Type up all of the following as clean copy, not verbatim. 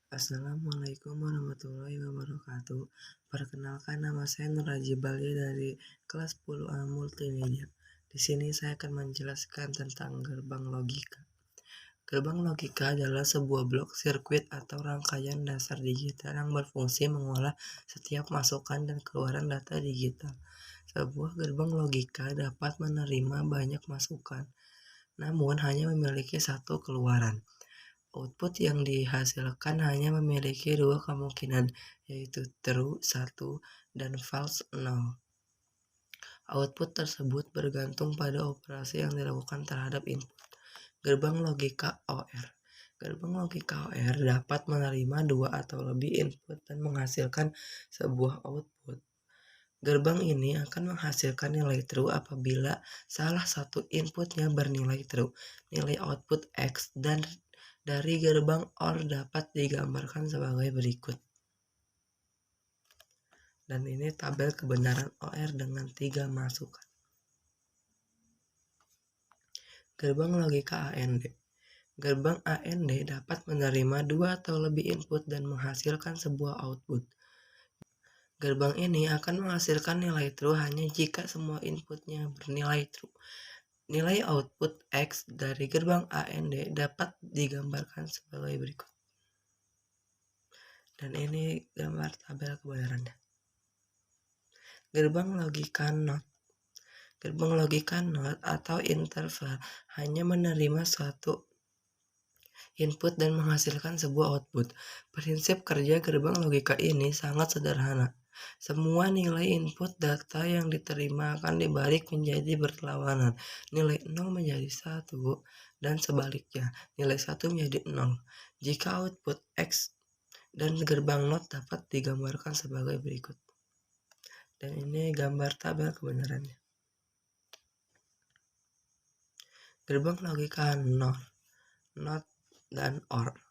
Assalamualaikum warahmatullahi wabarakatuh. Perkenalkan, nama saya Nur Haji Bali dari kelas 10A Multimedia. Di sini saya akan menjelaskan tentang gerbang logika. Gerbang logika adalah sebuah blok sirkuit atau rangkaian dasar digital yang berfungsi mengolah setiap masukan dan keluaran data digital. Sebuah gerbang logika dapat menerima banyak masukan, namun hanya memiliki satu keluaran. Output yang dihasilkan hanya memiliki dua kemungkinan, yaitu true 1 dan false 0. Output tersebut bergantung pada operasi yang dilakukan terhadap input. Gerbang logika OR. Gerbang logika OR dapat menerima dua atau lebih input dan menghasilkan sebuah output. Gerbang ini akan menghasilkan nilai true apabila salah satu inputnya bernilai true. Nilai output X dan dari gerbang OR dapat digambarkan sebagai berikut. Dan ini tabel kebenaran OR dengan 3 masukan. Gerbang logika AND. Gerbang AND dapat menerima dua atau lebih input dan menghasilkan sebuah output. Gerbang ini akan menghasilkan nilai true hanya jika semua inputnya bernilai true. Nilai output X dari gerbang AND dapat digambarkan sebagai berikut. Dan ini gambar tabel kebenarannya. Gerbang logika NOT. Gerbang logika NOT atau interval hanya menerima suatu input dan menghasilkan sebuah output. Prinsip kerja gerbang logika ini sangat sederhana. Semua nilai input data yang diterima akan dibalik menjadi berlawanan. Nilai 0 menjadi 1 dan sebaliknya, nilai 1 menjadi 0. Jika output X dan gerbang NOT dapat digambarkan sebagai berikut. Dan ini gambar tabel kebenarannya. Gerbang logika NOR, NOT, dan OR.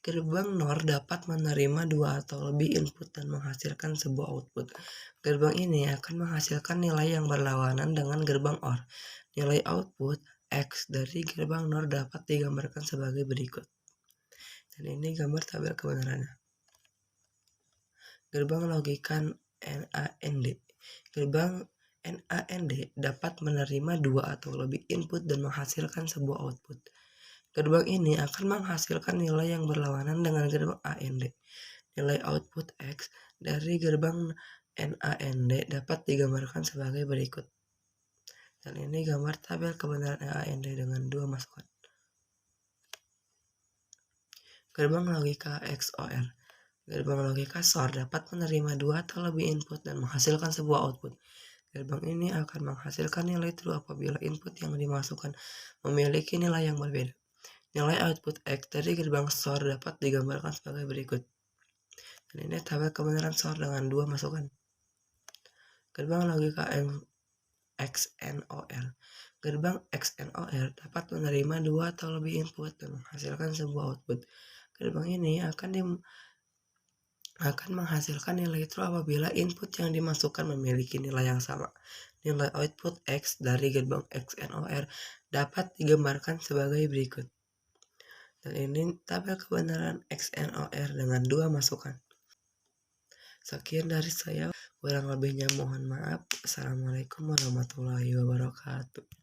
Gerbang NOR dapat menerima dua atau lebih input dan menghasilkan sebuah output. Gerbang ini akan menghasilkan nilai yang berlawanan dengan gerbang OR. Nilai output X dari gerbang NOR dapat digambarkan sebagai berikut. Dan ini gambar tabel kebenarannya. Gerbang logika NAND. Gerbang NAND dapat menerima dua atau lebih input dan menghasilkan sebuah output. Gerbang ini akan menghasilkan nilai yang berlawanan dengan gerbang AND. Nilai output X dari gerbang NAND dapat digambarkan sebagai berikut. Dan ini gambar tabel kebenaran NAND dengan dua masukan. Gerbang logika XOR. Gerbang logika XOR dapat menerima dua atau lebih input dan menghasilkan sebuah output. Gerbang ini akan menghasilkan nilai true apabila input yang dimasukkan memiliki nilai yang berbeda. Nilai output X dari gerbang XOR dapat digambarkan sebagai berikut. Dan ini tabel kebenaran XOR dengan dua masukan. Gerbang logika XNOR. Gerbang XNOR dapat menerima dua atau lebih input dan menghasilkan sebuah output. Gerbang ini akan menghasilkan nilai true apabila input yang dimasukkan memiliki nilai yang sama. Nilai output X dari gerbang XNOR dapat digambarkan sebagai berikut. Dan ini tabel kebenaran XNOR dengan dua masukan. Sekian dari saya, kurang lebihnya mohon maaf. Assalamualaikum warahmatullahi wabarakatuh.